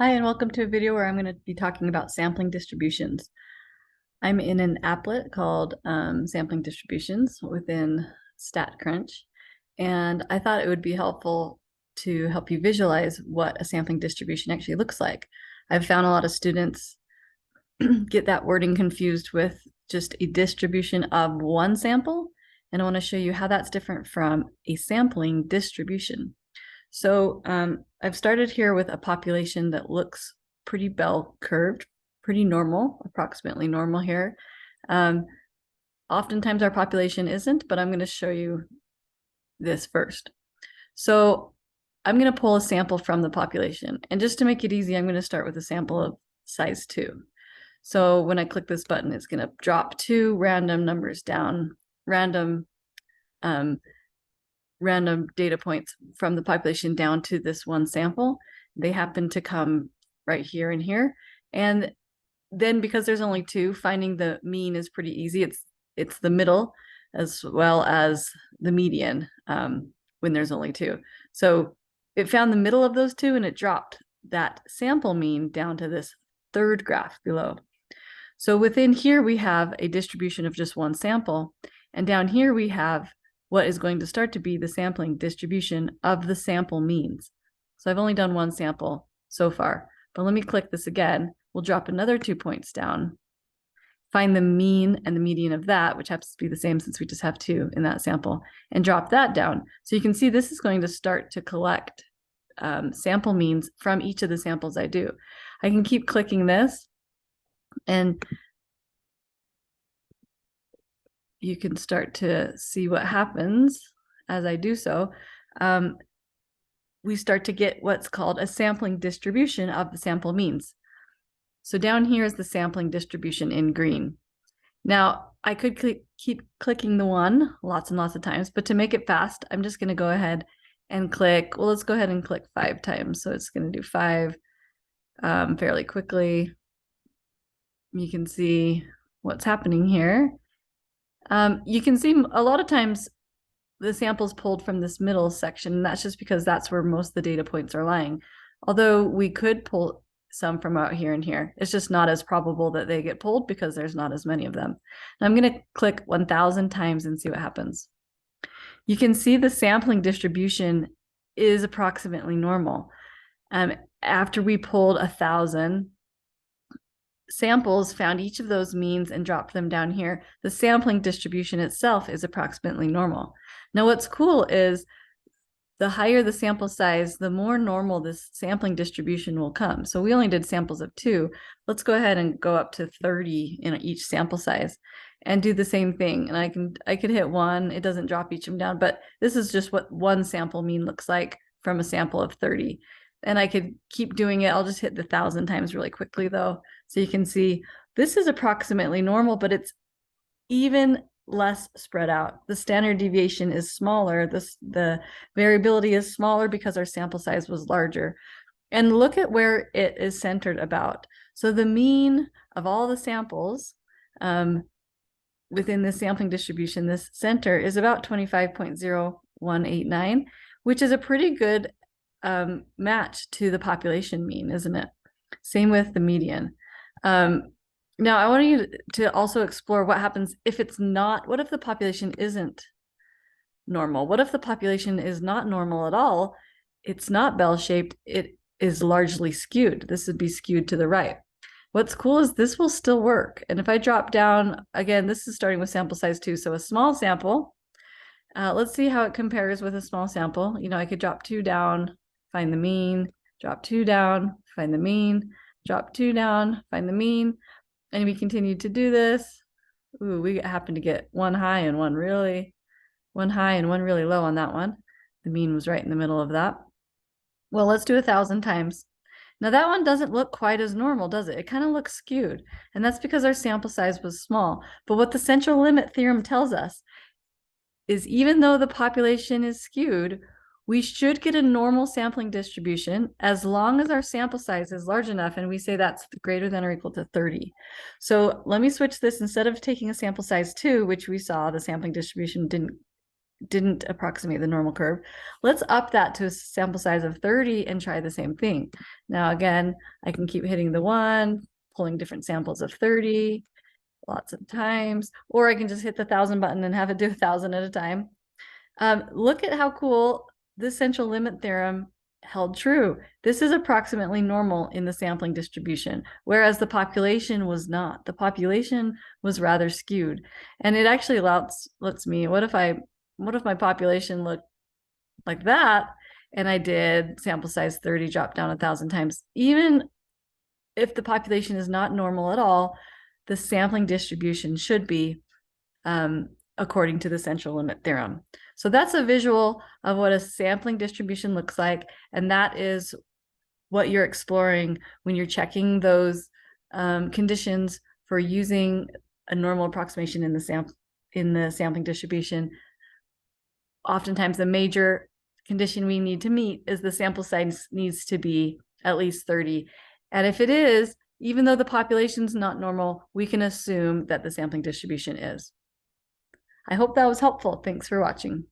Hi, and welcome to a video where I'm going to be talking about sampling distributions. I'm in an applet called Sampling Distributions within StatCrunch, and I thought it would be helpful to help you visualize what a sampling distribution actually looks like. I've found a lot of students get that wording confused with just a distribution of one sample, and I want to show you how that's different from a sampling distribution. So I've started here with a population that looks pretty bell curved, pretty normal, approximately normal here. Oftentimes our population isn't, but I'm going to show you this first. So I'm going to pull a sample from the population. And just to make it easy, I'm going to start with a sample of size 2. So when I click this button, it's going to drop 2 random numbers down, random data points from the population down to this one sample. They happen to come right here and here. And then because there's only 2, finding the mean is pretty easy. It's the middle as well as the median when there's only 2. So it found the middle of those 2 and it dropped that sample mean down to this 3rd graph below. So within here, we have a distribution of just one sample. And down here, we have what is going to start to be the sampling distribution of the sample means. So I've only done one sample so far, but let me click this again. We'll drop another 2 points down, find the mean and the median of that, which happens to be the same since we just have 2 in that sample, and drop that down. So you can see this is going to start to collect sample means from each of the samples I do. I can keep clicking this, and you can start to see what happens as I do so. We start to get what's called a sampling distribution of the sample means. So down here is the sampling distribution in green. Now, I could keep clicking the 1 lots and lots of times, but to make it fast, I'm just going to go ahead and click. Well, let's go ahead and click 5 times. So it's going to do 5 fairly quickly. You can see what's happening here. You can see a lot of times the samples pulled from this middle section, and that's just because that's where most of the data points are lying. Although we could pull some from out here and here. It's just not as probable that they get pulled because there's not as many of them. And I'm going to click 1,000 times and see what happens. You can see the sampling distribution is approximately normal. After we pulled 1,000 samples, found each of those means and dropped them down here, the sampling distribution itself is approximately normal. Now, what's cool is the higher the sample size, the more normal this sampling distribution will come. So we only did samples of 2. Let's go ahead and go up to 30 in each sample size and do the same thing. And I could hit 1. It doesn't drop each of them down, but this is just what one sample mean looks like from a sample of 30. And I could keep doing it. I'll just hit the 1,000 times really quickly though. So you can see this is approximately normal, but it's even less spread out. The standard deviation is smaller. The variability is smaller because our sample size was larger. And look at where it is centered about. So the mean of all the samples within the sampling distribution, this center is about 25.0189, which is a pretty good match to the population mean, isn't it? Same with the median. Now, I want you to also explore what happens if it's not. What if the population isn't normal? What if the population is not normal at all? It's not bell-shaped. It is largely skewed. This would be skewed to the right. What's cool is this will still work. And if I drop down, again, this is starting with sample size 2, so a small sample. Let's see how it compares with a small sample. You know, I could drop 2 down, find the mean, drop 2 down, find the mean, drop 2 down, find the mean. And we continue to do this. Ooh, we happen to get 1 high and 1 really low on that one. The mean was right in the middle of that. Well, let's do 1,000 times. Now that one doesn't look quite as normal, does it? It kind of looks skewed. And that's because our sample size was small. But what the central limit theorem tells us is even though the population is skewed, we should get a normal sampling distribution as long as our sample size is large enough, and we say that's greater than or equal to 30. So let me switch this. Instead of taking a sample size 2, which we saw the sampling distribution didn't didn't approximate the normal curve. Let's up that to a sample size of 30 and try the same thing. Now, again, I can keep hitting the 1, pulling different samples of 30 lots of times, or I can just hit the 1,000 button and have it do 1,000 at a time. Look at how cool this central limit theorem held true. This is approximately normal in the sampling distribution, whereas the population was not. The population was rather skewed. And it actually lets me, what if my population looked like that and I did sample size 30 drop down 1,000 times? Even if the population is not normal at all, the sampling distribution should be according to the central limit theorem. So that's a visual of what a sampling distribution looks like, and that is what you're exploring when you're checking those conditions for using a normal approximation in the sampling distribution. Oftentimes, the major condition we need to meet is the sample size needs to be at least 30. And if it is, even though the population is not normal, we can assume that the sampling distribution is. I hope that was helpful. Thanks for watching.